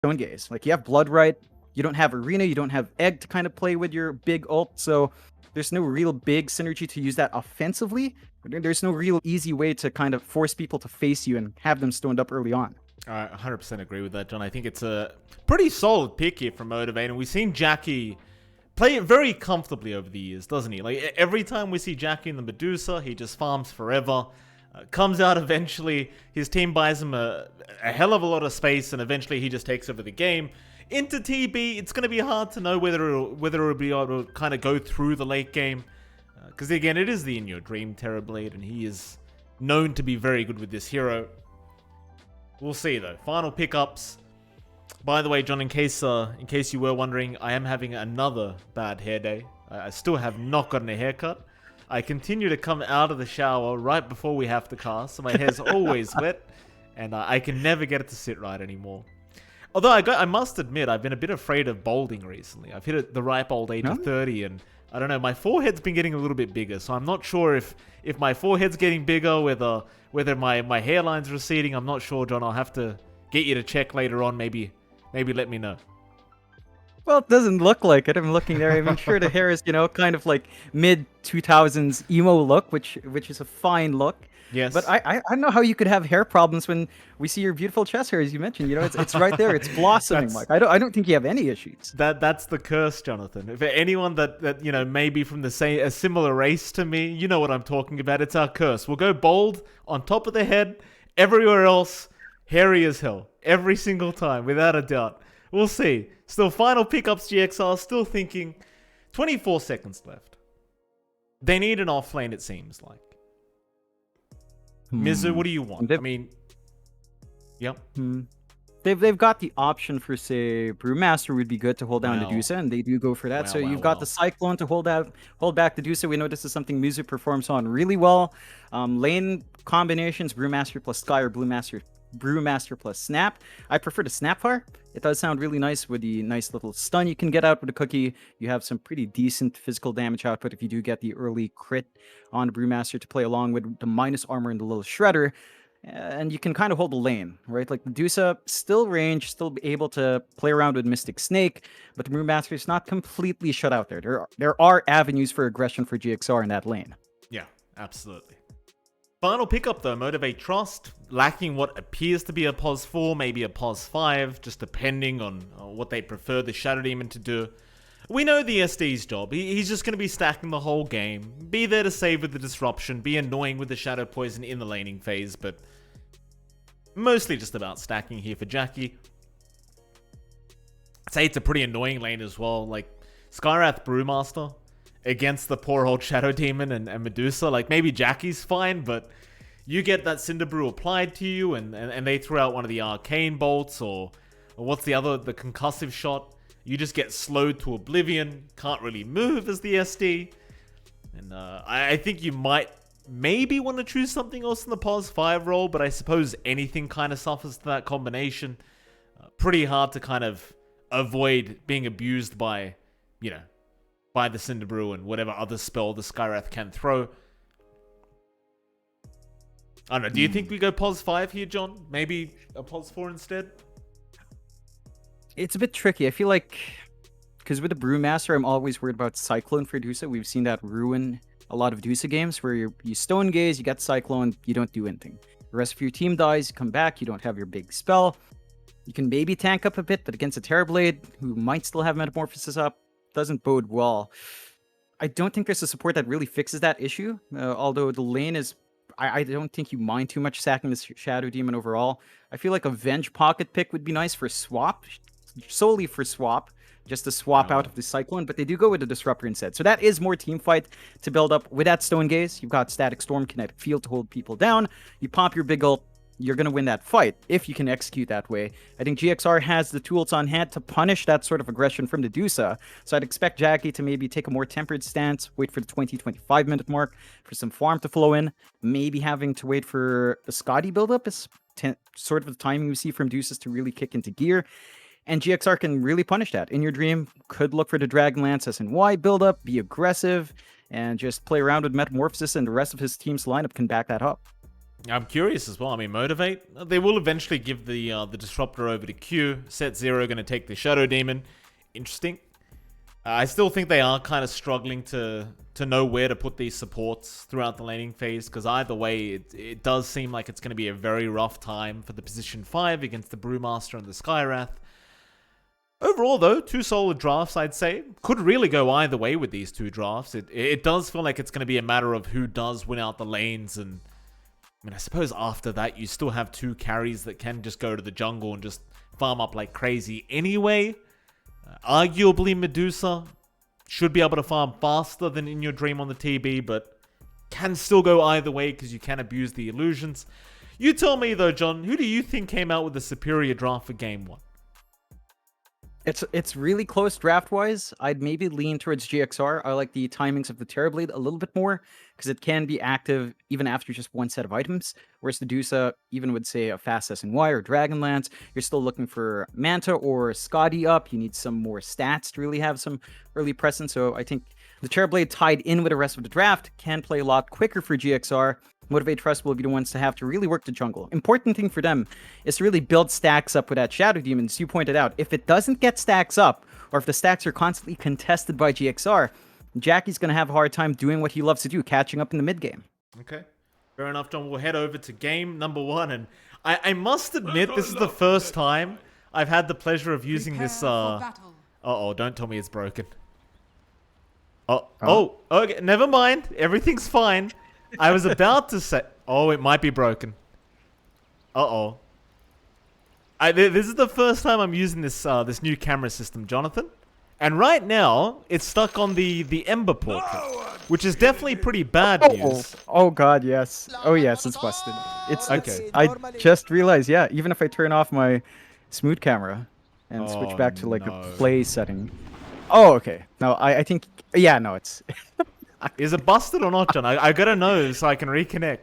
Stone Gaze. Like, you have Blood Right, you don't have Arena, you don't have Egg to kind of play with your big ult, so there's no real big synergy to use that offensively. There's no real easy way to kind of force people to face you and have them stoned up early on. I 100% agree with that, John. I think it's a pretty solid pick here from Motivate, and we've seen Jackie play it very comfortably over the years, doesn't he? Like, every time we see Jackie in the Medusa, he just farms forever. Comes out eventually, his team buys him a hell of a lot of space, and eventually he just takes over the game. Into TB, it's going to be hard to know whether it'll be able to kind of go through the late game. Because again, it is the In Your Dream Terrorblade, and he is known to be very good with this hero. We'll see though. Final pickups. By the way, John, in case you were wondering, I am having another bad hair day. I still have not gotten a haircut. I continue to come out of the shower right before we have to cast, so my hair's always wet, and I can never get it to sit right anymore. Although I must admit, I've been a bit afraid of balding recently. I've hit the ripe old age of 30, and I don't know, my forehead's been getting a little bit bigger, so I'm not sure if my forehead's getting bigger, whether my hairline's receding. I'm not sure, John. I'll have to get you to check later on. Maybe let me know. Well, it doesn't look like it. I'm looking there. I'm sure the hair is, kind of like mid-2000s emo look, which is a fine look. Yes. But I don't know how you could have hair problems when we see your beautiful chest hair, as you mentioned. It's right there. It's blossoming, Mike. I don't think you have any issues. That's the curse, Jonathan. If anyone that maybe from a similar race to me, you know what I'm talking about. It's our curse. We'll go bald on top of the head. Everywhere else, hairy as hell. Every single time, without a doubt. We'll see. Still, final pickups, GXR. Still thinking. 24 seconds left. They need an off lane, it seems like. Mizu, what do you want? I mean, yep. They've got the option for, say, Brewmaster would be good to hold down the Dusa, and they do go for that. You've got the Cyclone to hold back the Dusa. We know this is something Mizu performs on really well. Lane combinations, Brewmaster plus Sky or Brewmaster plus Snap. I prefer the Snapfire. It does sound really nice with the nice little stun you can get out with the cookie. You have some pretty decent physical damage output if you do get the early crit on the Brewmaster to play along with the minus armor and the little Shredder. And you can kind of hold the lane, right? Like, Medusa, still range, still be able to play around with Mystic Snake, but the Brewmaster is not completely shut out there. There are avenues for aggression for GXR in that lane. Yeah, absolutely. Final pickup though, Motivate.Trust, lacking what appears to be a POS 4, maybe a POS 5, just depending on what they prefer the Shadow Demon to do. We know the SD's job. He's just going to be stacking the whole game, be there to save with the disruption, be annoying with the Shadow Poison in the laning phase, but mostly just about stacking here for Jackie. I'd say it's a pretty annoying lane as well, like Skywrath Brewmaster against the poor old Shadow Demon and Medusa. Like, maybe Jackie's fine, but you get that Cinder Brew applied to you, and they throw out one of the Arcane Bolts, or what's the concussive shot. You just get slowed to oblivion, can't really move as the SD. And I think you might maybe want to choose something else in the POS 5 role, but I suppose anything kind of suffers to that combination. Pretty hard to kind of avoid being abused by, by the Cinder Brew and whatever other spell the Skywrath can throw. I don't know, do you think we go POS 5 here, John? Maybe a POS 4 instead? It's a bit tricky. I feel like, because with the Brewmaster, I'm always worried about Cyclone for Dusa. We've seen that ruin a lot of Dusa games where you Stone Gaze, you get Cyclone, you don't do anything. The rest of your team dies, you come back, you don't have your big spell. You can maybe tank up a bit, but against a Terrorblade, who might still have Metamorphosis up, doesn't bode well. I don't think there's a support that really fixes that issue, although the lane is... I don't think you mind too much sacking this Shadow Demon overall. I feel like a Venge Pocket pick would be nice for swap, solely for swap, just to swap out of the Cyclone, but they do go with the Disruptor instead. So that is more team fight to build up. With that Stone Gaze, you've got Static Storm, Kinetic Field to hold people down. You pop your big ult, you're going to win that fight if you can execute that way. I think GXR has the tools on hand to punish that sort of aggression from the Dusa. So I'd expect Jackie to maybe take a more tempered stance, wait for the 20-25 minute mark for some farm to flow in. Maybe having to wait for the Scotty buildup is sort of the timing we see from Deuces to really kick into gear. And GXR can really punish that. In Your Dream, could look for the Dragonlance SNY buildup, be aggressive, and just play around with Metamorphosis, and the rest of his team's lineup can back that up. I'm curious as well. I mean, Motivate, they will eventually give the Disruptor over to Q. Set 0 going to take the Shadow Demon. Interesting. I still think they are kind of struggling to know where to put these supports throughout the laning phase, because either way, it does seem like it's going to be a very rough time for the position 5 against the Brewmaster and the Skywrath. Overall, though, 2 solid drafts, I'd say. Could really go either way with these 2 drafts. It does feel like it's going to be a matter of who does win out the lanes, and I mean, I suppose after that, you still have 2 carries that can just go to the jungle and just farm up like crazy anyway. Arguably, Medusa should be able to farm faster than In Your Dream on the TB, but can still go either way because you can abuse the illusions. You tell me, though, John, who do you think came out with the superior draft for Game 1? It's really close draft-wise. I'd maybe lean towards GXR. I like the timings of the Terrorblade a little bit more because it can be active even after just one set of items. Whereas the Dusa, even with, say, a Fast SNY or Dragonlance, you're still looking for Manta or Scotty up. You need some more stats to really have some early presence. So I think the Terrorblade tied in with the rest of the draft can play a lot quicker for GXR. Motivate.Trust will be the ones to have to really work the jungle. Important thing for them is to really build stacks up with that Shadow Demon, as you pointed out. If it doesn't get stacks up, or if the stacks are constantly contested by GXR, Jackie's going to have a hard time doing what he loves to do, catching up in the mid-game. Okay. Fair enough, John. We'll head over to game number 1. And I must admit, this is the first time I've had the pleasure of using this... Uh-oh, don't tell me it's broken. Oh, okay. Never mind. Everything's fine. I was about to say... Oh, it might be broken. Uh-oh. This is the first time I'm using this this new camera system, Jonathan. And right now, it's stuck on the Ember portrait, which is definitely pretty bad news. Oh God, yes. Oh yes, it's busted. It's okay. I just realized, yeah, even if I turn off my smooth camera and switch back to like a play setting. Oh, okay. No, I think... Yeah, no, it's... Is it busted or not, John? I gotta know so I can reconnect.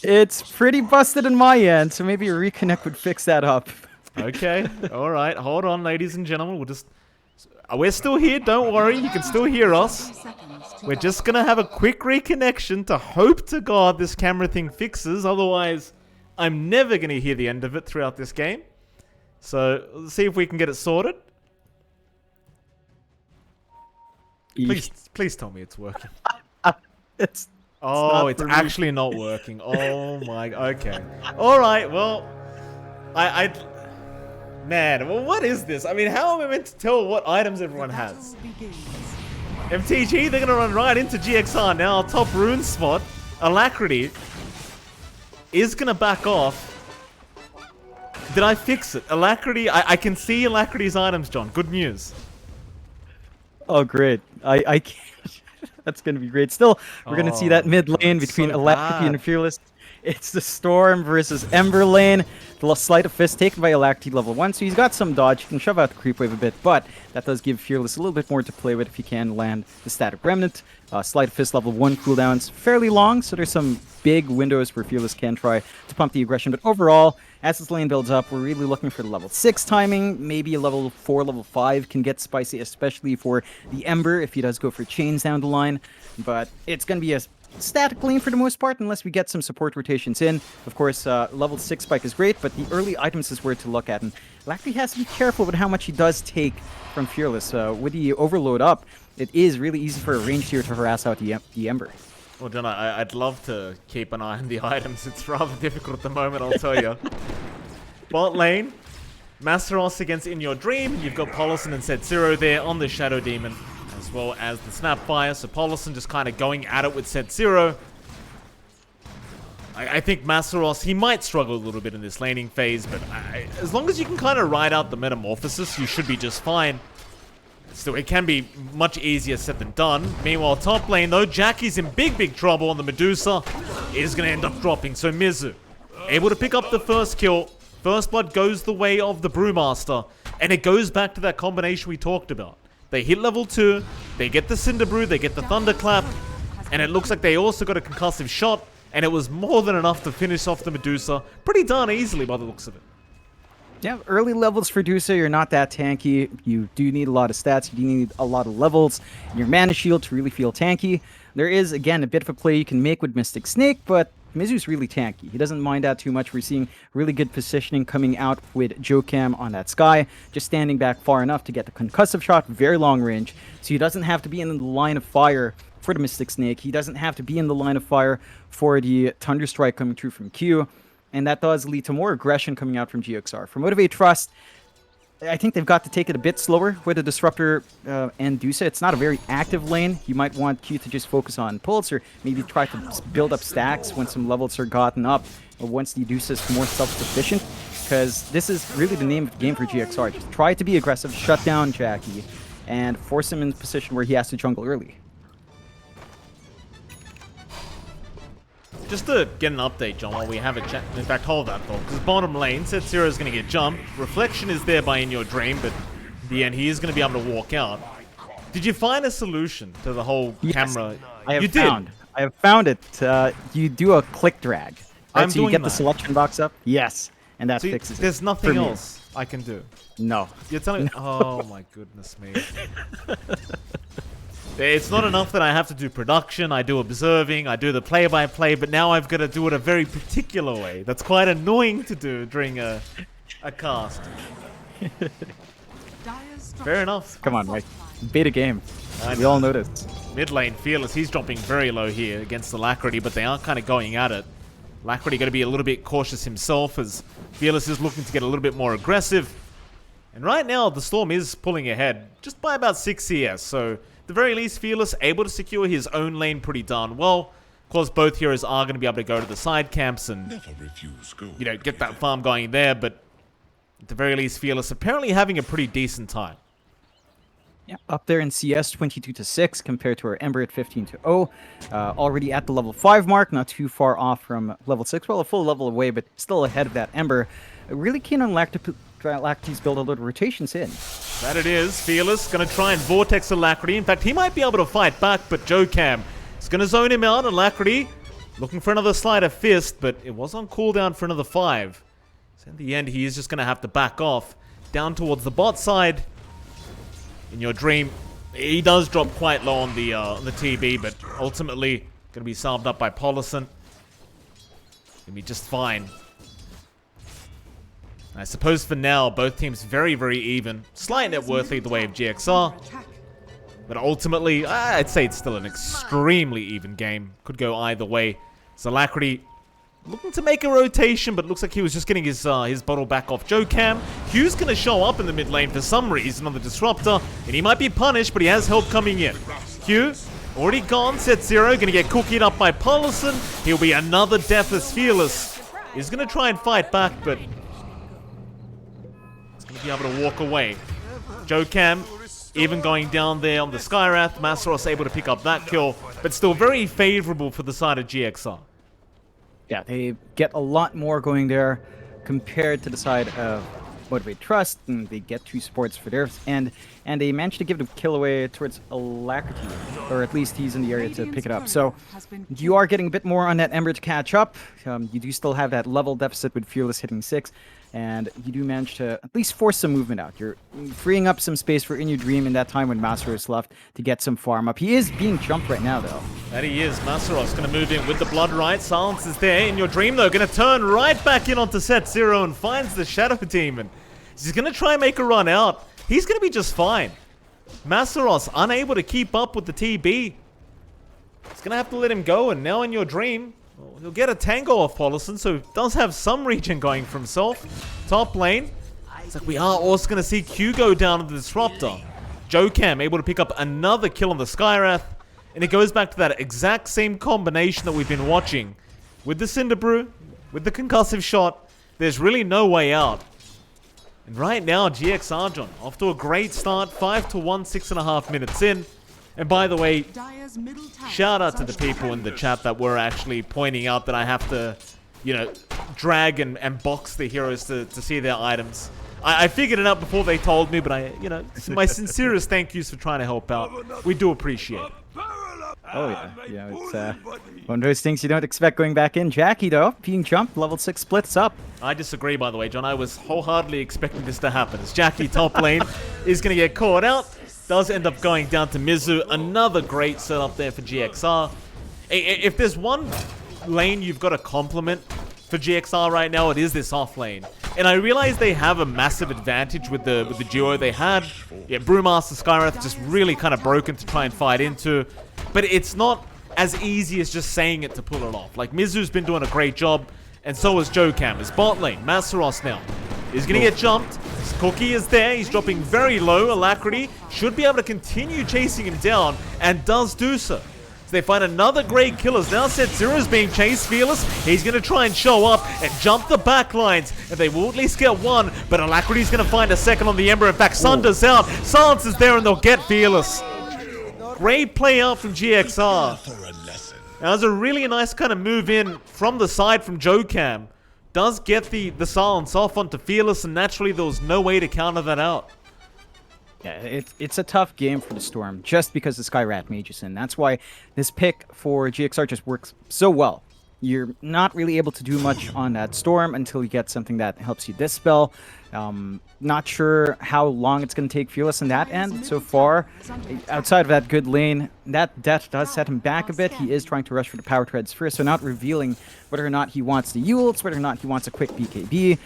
It's pretty busted in my end, so maybe a reconnect would fix that up. Okay, alright. Hold on, ladies and gentlemen. We're still here, don't worry. You can still hear us. We're just gonna have a quick reconnection to hope to God this camera thing fixes. Otherwise, I'm never gonna hear the end of it throughout this game. So, let's see if we can get it sorted. Please tell me it's working. It's actually not working. Oh my, okay. Alright, well, man, well, what is this? I mean, how am I meant to tell what items everyone has? MTG, they're gonna run right into GXR now. Top rune spot, Alacrity, is gonna back off. Did I fix it? Alacrity, I can see Alacrity's items, John. Good news. Oh, great. I can't. That's going to be great. Still, we're going to see that mid lane between Alacrity and Fearless. It's the Storm versus Ember lane. The Sleight of Fist taken by Alacrity level 1, so he's got some dodge. He can shove out the creep wave a bit, but that does give Fearless a little bit more to play with if he can land the Static Remnant. Sleight of Fist level 1 cooldown's fairly long, so there's some big windows where Fearless can try to pump the aggression, but overall, as this lane builds up, we're really looking for the level 6 timing. Maybe a level 4, level 5 can get spicy, especially for the Ember if he does go for chains down the line. But it's going to be a static lane for the most part, unless we get some support rotations in. Of course, level 6 spike is great, but the early items is where to look at. And Alacrity has to be careful with how much he does take from Fearless. With the overload up, it is really easy for a ranged hero to harass out the Ember. Well, John, I'd love to keep an eye on the items. It's rather difficult at the moment, I'll tell you. Bot lane, Masteros against In Your Dream. You've got Polison and Set 0 there on the Shadow Demon, as well as the Snapfire. So Polison just kind of going at it with Set 0. I think Masteros, he might struggle a little bit in this laning phase, but as long as you can kind of ride out the Metamorphosis, you should be just fine. Still, it can be much easier said than done. Meanwhile, top lane, though, Jackie's in big trouble on the Medusa. It is going to end up dropping. So Mizu, able to pick up the first kill. First blood goes the way of the Brewmaster. And it goes back to that combination we talked about. They hit level 2, they get the Cinder Brew, they get the Thunderclap, and it looks like they also got a concussive shot, and it was more than enough to finish off the Medusa pretty darn easily by the looks of it. Yeah, early levels for Medusa, you're not that tanky. You do need a lot of stats, you do need a lot of levels in your mana shield to really feel tanky. There is, again, a bit of a play you can make with Mystic Snake, but Mizu's really tanky. He doesn't mind that too much. We're seeing really good positioning coming out with JoeCam on that Sky, just standing back far enough to get the concussive shot, very long range, so he doesn't have to be in the line of fire for the Mystic Snake. He doesn't have to be in the line of fire for the Thunder Strike coming through from Q, and that does lead to more aggression coming out from GXR. For Motivate.Trust, I think they've got to take it a bit slower with the Disruptor and Dusa. It's not a very active lane. You might want Q to just focus on Pulse or maybe try to build up stacks when some levels are gotten up or once the Dusa is more self-sufficient, because this is really the name of the game for GXR. Just try to be aggressive, shut down Jackie, and force him in a position where he has to jungle early. Just to get an update, John, while we have a chat. In fact, hold that thought, because bottom lane, Set Zero is going to get jumped. Reflection is there by In Your Dream, but in the end, he is going to be able to walk out. Did you find a solution to the whole camera? I have you found. Did. I have found it. You do a click drag. Right? I'm so you doing get the that. selection box up. Yes, and that So fixes it. there's nothing else I can do. No. You're telling me? Oh my goodness me. It's not enough that I have to do production, I do observing, I do the play-by-play, but now I've got to do it a very particular way. That's quite annoying to do during a cast. Fair enough. Come on, Mike. Beta game. We all know this. Mid lane, Fearless, he's dropping very low here against the Alacrity, but they are kind of going at it. Alacrity going to be a little bit cautious himself as Fearless is looking to get a little bit more aggressive. And right now, the Storm is pulling ahead just by about 6 CS, so at the very least, Fearless able to secure his own lane pretty darn well. Of course, both heroes are going to be able to go to the side camps and, you know, get that farm going there, but at the very least, Fearless apparently having a pretty decent time. Yeah, up there in CS 22-6 compared to our Ember at 15-0. Already at the level 5 mark, not too far off from level 6. Well, a full level away, but still ahead of that Ember. Really keen on Lacti's build a little rotations in. That it is. Fearless going to try and Vortex Alacrity. In fact, he might be able to fight back, but JoeCam is going to zone him out. Alacrity looking for another Slide of Fist, but it was on cooldown for another 5. So in the end, he is just going to have to back off down towards the bot side. In Your Dream, he does drop quite low on the TB, but ultimately going to be salved up by Polison. Going to be just fine. I suppose for now, both teams very, very even. Slight net worth lead the way of GXR. But ultimately, I'd say it's still an extremely even game. Could go either way. So Alacrity looking to make a rotation, but looks like he was just getting his bottle back off JoeCam. Q's going to show up in the mid lane for some reason on the Disruptor, and he might be punished, but he has help coming in. Q already gone, Set Zero, going to get cookied up by Polison. He'll be another death as Fearless. He's going to try and fight back, but he's going to be able to walk away. JoeCam even going down there on the Skyrath. Masaros able to pick up that kill, but still very favorable for the side of GXR. Yeah, they get a lot more going there compared to the side of Motivate.Trust, and they get 2 supports for theirs, and they managed to give the kill away towards Alacrity, or at least he's in the area to pick it up. So you are getting a bit more on that Ember to catch up. You do still have that level deficit with Fearless hitting 6, and you do manage to at least force some movement out. You're freeing up some space for In Your Dream in that time when Masaros left to get some farm up. He is being jumped right now, though. That he is. Masaros going to move in with the Blood Right. Silence is there. In Your Dream, though, going to turn right back in onto Set Zero and finds the Shadow Demon. He's going to try and make a run out. He's going to be just fine. Masaros unable to keep up with the TB. He's going to have to let him go, and now In Your Dream, well, he'll get a tango off Polison, so he does have some regen going for himself. Top lane. It's like we are also going to see Q go down to the Disruptor. JoeCam able to pick up another kill on the Skyrath. And it goes back to that exact same combination that we've been watching. With the Cinder Brew, with the concussive shot, there's really no way out. And right now, GXR, John, off to a great start. 5-1, 6.5 minutes in. And by the way, shout out to the people in the chat that were actually pointing out that I have to, you know, drag and box the heroes to see their items. I figured it out before they told me, but you know, my sincerest thank yous for trying to help out. We do appreciate it. Oh yeah, it's one of those things you don't expect going back in. Jackie, though, being jumped, level 6 splits up. I disagree, by the way, John. I was wholeheartedly expecting this to happen. As Jackie top lane is going to get caught out. Does end up going down to Mizu. Another great setup there for GXR. If there's one lane you've got a complement for GXR right now, it is this off lane. And I realize they have a massive advantage with the duo they had. Yeah, Brewmaster Skywrath just really kind of broken to try and fight into. But it's not as easy as just saying it to pull it off. Like, Mizu's been doing a great job, and so is Jokam. His bot lane, Masaros now. He's gonna get jumped. His Cookie is there. He's dropping very low. Alacrity should be able to continue chasing him down, and does do so. So they find another great killers. Now Set Zero is being chased. Fearless, he's going to try and show up and jump the back lines. And they will at least get one, but Alacrity's going to find a second on the Ember. In fact, Sunder's out. Silence is there and they'll get Fearless. Great play out from GXR. That was a really nice kind of move in from the side from Jokam. Does get the silence off onto Fearless, and naturally there was no way to counter that out. Yeah, it's a tough game for the Storm, just because the Skyrat Mage is in. That's why this pick for GXR just works so well. You're not really able to do much on that Storm until you get something that helps you dispel. Not sure how long it's going to take Fearless in that end. So far, outside of that good lane, that death does set him back a bit. He is trying to rush for the power treads first, so not revealing whether or not he wants the ults, whether or not he wants a quick BKB.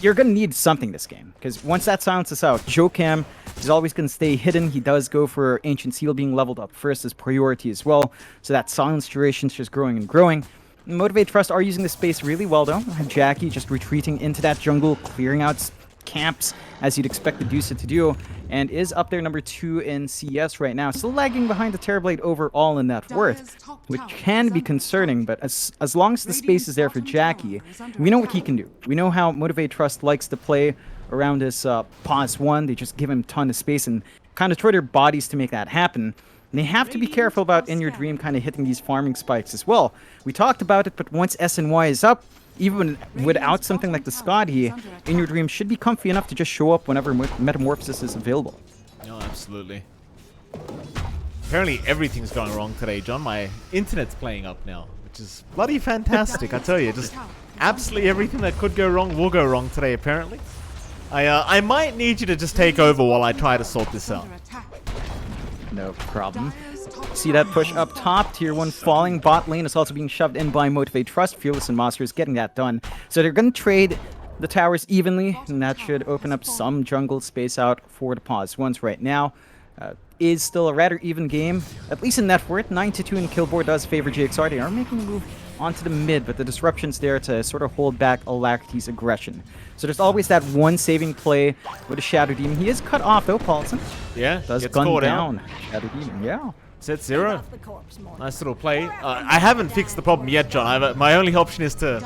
You're going to need something this game, because once that silences out, Jokam is always going to stay hidden. He does go for Ancient Seal being leveled up first as priority as well, so that silence duration is just growing and growing. Motivate.Trust are using the space really well, though. Jackie just retreating into that jungle, clearing out camps, as you'd expect the Dusa to do, and is up there number 2 in CS right now. Still lagging behind the Terrorblade overall in net worth, which can be concerning, but as long as the space is there for Jackie, we know what he can do. We know how Motivate.Trust likes to play around this pause 1. They just give him a ton of space and kind of throw their bodies to make that happen. And they have to be careful about In Your Dream kind of hitting these farming spikes as well. We talked about it, but once SNY is up, even without something like the Scotty, In Your Dream should be comfy enough to just show up whenever Metamorphosis is available. No, absolutely. Apparently everything's going wrong today, John. My internet's playing up now, which is bloody fantastic, I tell you. Just absolutely everything that could go wrong will go wrong today, apparently. I might need you to just take over while I try to sort this out. No problem. See that push up top, tier 1 falling. Bot lane is also being shoved in by Motivate.Trust. Fearless and Monster is getting that done. So they're going to trade the towers evenly, and that should open up some jungle space out for the pause ones right now. Is still a rather even game, at least in net worth. 9-2 in kill board does favor GXR. They are making a move onto the mid, but the disruption's there to sort of hold back Alacrity's aggression. So there's always that one saving play with a Shadow Demon. He is cut off though, Paulson. Yeah, does gun down. Shadow Demon, yeah. Set Zero. Nice little play. I haven't fixed the problem yet, John. My only option is to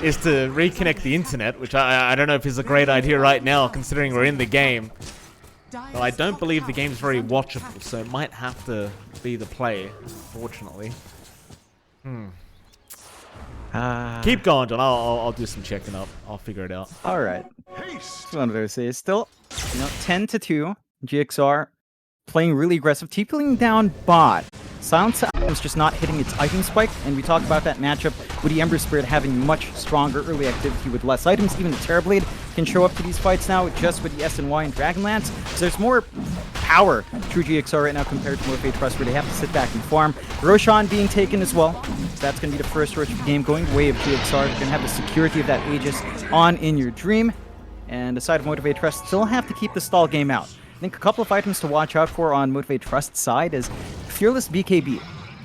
reconnect the internet, which I don't know if is a great idea right now, considering we're in the game. But I don't believe the game's very watchable, so it might have to be the play, fortunately. Keep going, John. I'll do some checking up. I'll figure it out. All right. It's one of those days. Still, 10-2. GXR playing really aggressive, TPing down bot. Silence is just not hitting its item spike, and we talked about that matchup with the Ember Spirit having much stronger early activity with less items. Even the Terrorblade can show up to these fights now just with the SNY and Dragonlance. So there's more power through GXR right now compared to Motivate.Trust, where they have to sit back and farm. Roshan being taken as well. So that's going to be the first rush of the game going the way of GXR. They're going to have the security of that Aegis on In Your Dream. And the side of Motivate.Trust still have to keep the stall game out. I think a couple of items to watch out for on Motivate.Trust's side is Fearless BKB.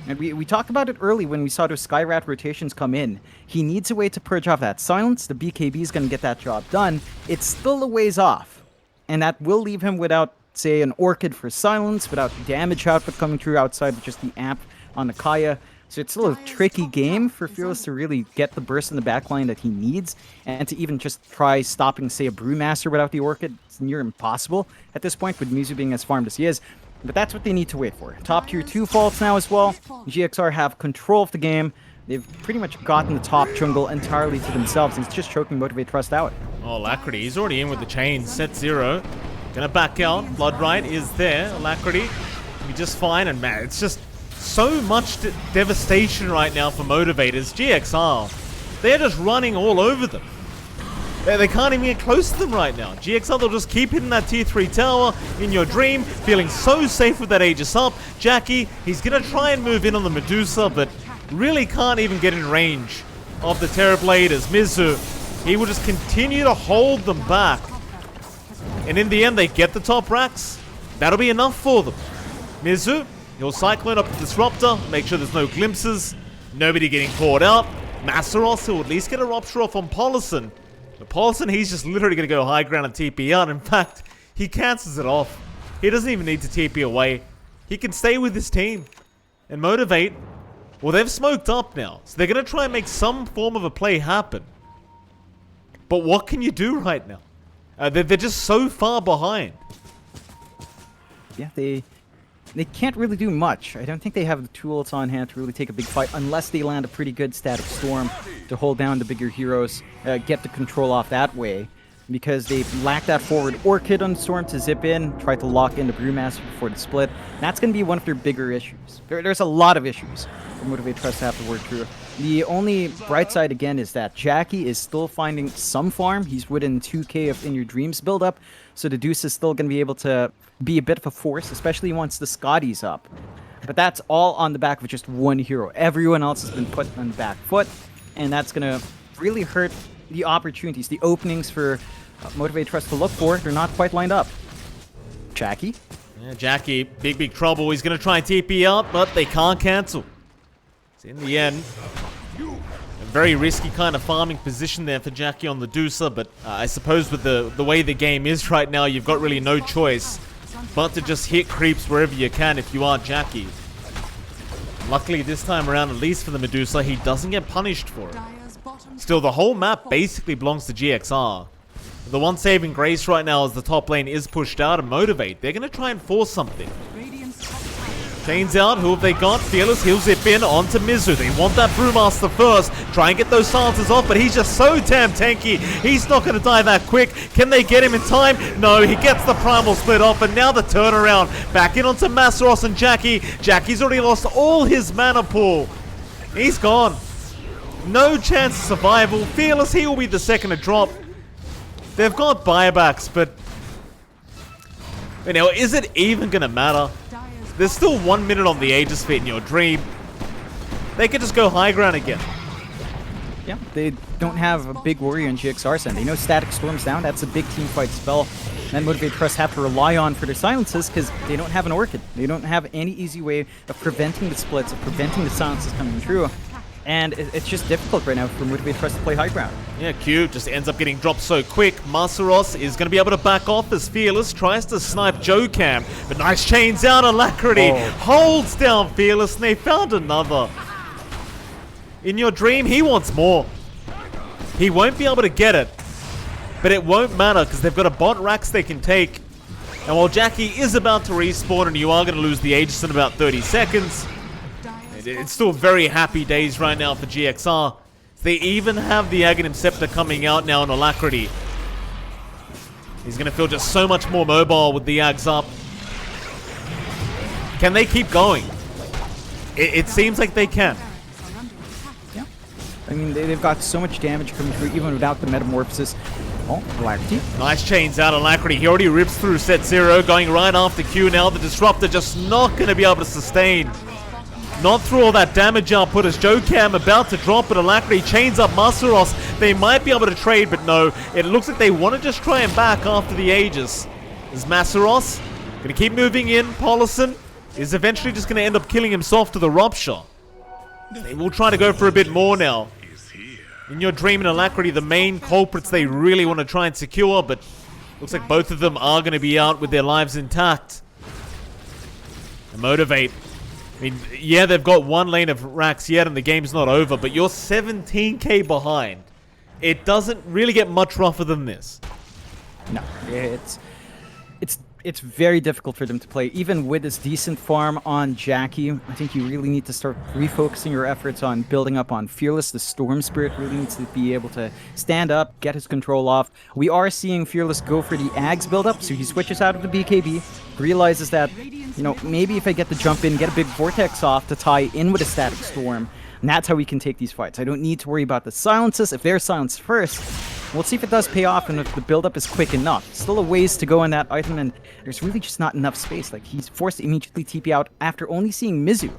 And we talked about it early when we saw those Skyrat rotations come in. He needs a way to purge off that silence. The BKB is going to get that job done. It's still a ways off. And that will leave him without, say, an Orchid for silence, without damage output coming through outside of just the amp on the Kaya. So it's still a tricky game for Fearless to really get the burst in the backline that he needs, and to even just try stopping, say, a Brewmaster without the Orchid. It's near impossible at this point, with Mizu being as farmed as he is. But that's what they need to wait for. Top tier 2 faults now as well. GXR have control of the game. They've pretty much gotten the top jungle entirely to themselves, and it's just choking Motivate.Trust out. Oh, Alacrity, he's already in with the chain. Set Zero. Gonna back out. Bloodright is there. Alacrity will be just fine, and man, it's just so much devastation right now for Motivators. GXR, they're just running all over them. They can't even get close to them right now. GXR, they'll just keep hitting that tier 3 tower. In Your Dream, feeling so safe with that Aegis up. Jackie, he's going to try and move in on the Medusa, but really can't even get in range of the Terrabladers. Mizu, he will just continue to hold them back. And in the end, they get the top racks. That'll be enough for them. Mizu, he'll Cyclone up the Disruptor, make sure there's no glimpses, nobody getting caught out. Masaros will at least get a Rupture off on Polison. But Polison, he's just literally going to go high ground and TP out. In fact, he cancels it off. He doesn't even need to TP away. He can stay with his team. And Motivate, well, they've smoked up now. So they're going to try and make some form of a play happen. But what can you do right now? They're just so far behind. Yeah, they can't really do much. I don't think they have the tools on hand to really take a big fight unless they land a pretty good Static Storm to hold down the bigger heroes, get the control off that way. Because they lack that forward Orchid on Storm to zip in, try to lock in the Brewmaster before the split. That's going to be one of their bigger issues. There's a lot of issues for Motivate.Trust to have to work through. The only bright side, again, is that Jackie is still finding some farm. He's within 2k of In Your Dreams build-up, so the Deuce is still going to be able to be a bit of a force, especially once the Scotty's up. But that's all on the back of just one hero. Everyone else has been put on the back foot, and that's going to really hurt the opportunities, the openings for Motivate.Trust to look for. They're not quite lined up. Jackie? Yeah, Jackie, big trouble. He's going to try and TP out, but they can't cancel. So in the end, a very risky kind of farming position there for Jackie on the Deucer, but I suppose with the way the game is right now, you've got really no choice but to just hit creeps wherever you can if you are Jackie. Luckily this time around, at least for the Medusa, he doesn't get punished for it. Still, the whole map basically belongs to GXR. The one saving grace right now is the top lane is pushed out and Motivate. They're going to try and force something. Chains out, who have they got? Fearless, he'll zip in onto Mizu. They want that Brewmaster first. Try and get those silences off, but he's just so damn tanky. He's not going to die that quick. Can they get him in time? No, he gets the Primal split off, and now the turnaround. Back in onto Masaros and Jackie. Jackie's already lost all his mana pool. He's gone. No chance of survival. Fearless, he will be the second to drop. They've got buybacks, but you know, is it even going to matter? There's still 1 minute on the Aegis Fit in your dream. They could just go high ground again. Yeah, they don't have a big warrior in GXR send. They know Static Storm's down. That's a big team fight spell. And Motivate.Trust have to rely on for their silences because they don't have an Orchid. They don't have any easy way of preventing the splits, of preventing the silences coming through. And it's just difficult right now for Motivate.Trust to play high ground. Yeah, Q just ends up getting dropped so quick. Masaros is going to be able to back off as Fearless tries to snipe Jocam. But nice chains out, Alacrity holds down Fearless, and they found another. In your dream, he wants more. He won't be able to get it. But it won't matter because they've got a bot racks they can take. And while Jackie is about to respawn and you are going to lose the Aegis in about 30 seconds... It's still very happy days right now for GXR. They even have the Aghanim Scepter coming out now on Alacrity. He's going to feel just so much more mobile with the Ags up. Can they keep going? It seems like they can. Yeah. I mean, they've got so much damage coming through even without the Metamorphosis. Oh, Alacrity. Nice chains out, Alacrity. He already rips through set 0, going right after Q now. The Disruptor just not going to be able to sustain. Not through all that damage output as Jocam about to drop, but Alacrity chains up Masaros. They might be able to trade, but no. It looks like they want to just try and back after the Aegis. Is Masaros going to keep moving in? Polison is eventually just going to end up killing himself to the Rupture. They will try to go for a bit more now. In your dream and Alacrity, the main culprits they really want to try and secure, but looks like both of them are going to be out with their lives intact. And Motivate. I mean, yeah, they've got one lane of racks yet and the game's not over, but you're 17k behind. It doesn't really get much rougher than this. No, it's very difficult for them to play. Even with this decent farm on Jackie, I think you really need to start refocusing your efforts on building up on Fearless. The Storm Spirit really needs to be able to stand up, get his control off. We are seeing Fearless go for the Ags build-up, so he switches out of the BKB, realizes that, you know, maybe if I get the jump in, get a big Vortex off to tie in with a Static Storm, and that's how we can take these fights. I don't need to worry about the silences. If they're silenced first, we'll see if it does pay off and if the build-up is quick enough. Still a ways to go in that item, and there's really just not enough space. Like, he's forced to immediately TP out after only seeing Mizu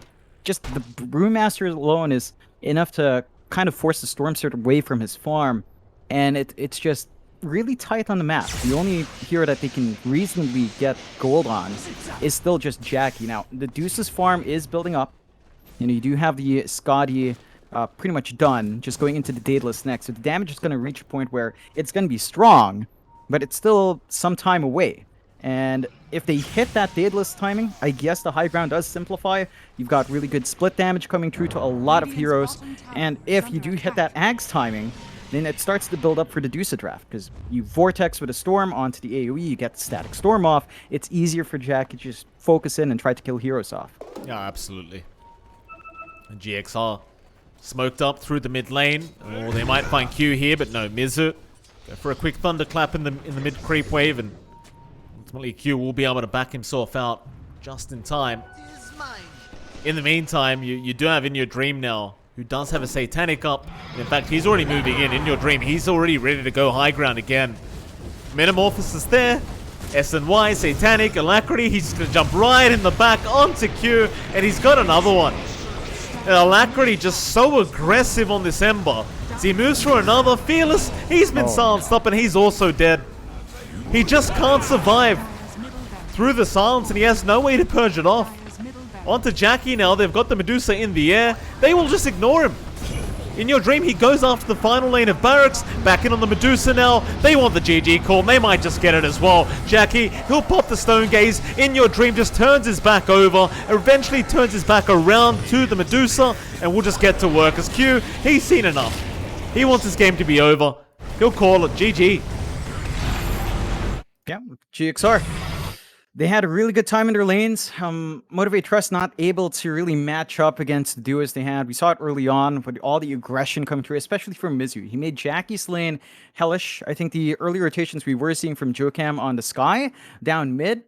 just the Brewmaster alone is enough to kind of force the Storm Surge away from his farm, and it's just really tight on the map. The only hero that they can reasonably get gold on is still just Jackie. Now, the Deuce's farm is building up. You do have the Scotty pretty much done, just going into the Daedalus next. So the damage is going to reach a point where it's going to be strong, but it's still some time away. And if they hit that Daedalus timing, I guess the high ground does simplify. You've got really good split damage coming through to a lot of heroes. And if you do hit that Axe timing, then it starts to build up for the Deuce draft, because you Vortex with a Storm onto the AoE, you get the Static Storm off. It's easier for Jack to just focus in and try to kill heroes off. Yeah, absolutely. And GXR smoked up through the mid lane. Or they might find Q here, but no, Mizu. Go for a quick thunderclap in the mid creep wave, and ultimately Q will be able to back himself out just in time. In the meantime, you do have In Your Dream now, who does have a Satanic up. And in fact, he's already moving in Your Dream. He's already ready to go high ground again. Metamorphosis there. SNY, Satanic, Alacrity. He's just going to jump right in the back onto Q, and he's got another one. And Alacrity just so aggressive on this Ember. As he moves for another. Fearless, he's been silenced up, and he's also dead. He just can't survive through the silence, and he has no way to purge it off. Onto Jackie now. They've got the Medusa in the air. They will just ignore him. In Your Dream, he goes after the final lane of Barracks. Back in on the Medusa now. They want the GG call. They might just get it as well. Jackie, he'll pop the Stone Gaze. In Your Dream just turns his back over. Eventually turns his back around to the Medusa. And we'll just get to work. As Q, he's seen enough. He wants this game to be over. He'll call it GG. Yeah, GXR. They had a really good time in their lanes. Motivate.Trust not able to really match up against the duos they had. We saw it early on with all the aggression coming through, especially from Mizu. He made Jackie's lane hellish. I think the early rotations we were seeing from Jokam on the Sky down mid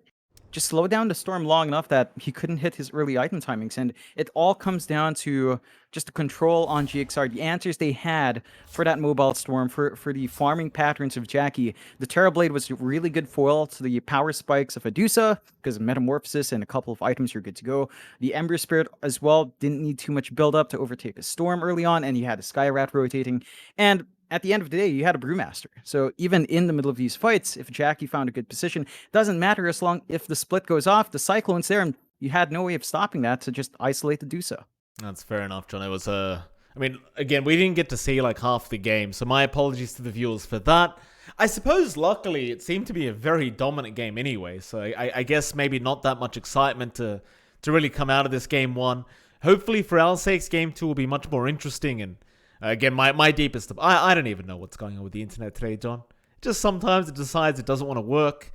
just slowed down the Storm long enough that he couldn't hit his early item timings. And it all comes down to just the control on GXR, the answers they had for that mobile Storm, for the farming patterns of Jackie. The Terrorblade was a really good foil to the power spikes of Adusa, because of Metamorphosis and a couple of items, you're good to go. The Ember Spirit as well didn't need too much build up to overtake a Storm early on, and you had a Sky Rat rotating. And at the end of the day, you had a Brewmaster. So even in the middle of these fights, if Jackie found a good position, doesn't matter as long if the split goes off, the Cyclone's there, and you had no way of stopping that to just isolate the Dusa. That's fair enough, John. It was I mean, again, we didn't get to see like half the game, so my apologies to the viewers for that. I suppose, luckily, it seemed to be a very dominant game anyway, so I guess maybe not that much excitement to really come out of this game one. Hopefully, for our sakes, game two will be much more interesting, and again, my deepest... I don't even know what's going on with the internet today, John. Just sometimes it decides it doesn't want to work.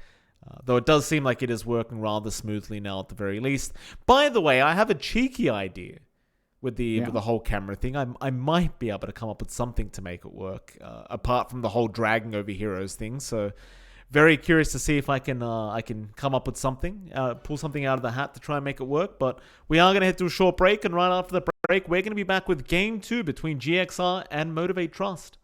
Though it does seem like it is working rather smoothly now at the very least. By the way, I have a cheeky idea with the whole camera thing. I might be able to come up with something to make it work, apart from the whole dragging over heroes thing. So very curious to see if I can come up with something, pull something out of the hat to try and make it work. But we are going to head to a short break, and right after the break, we're going to be back with Game 2 between GXR and Motivate.Trust.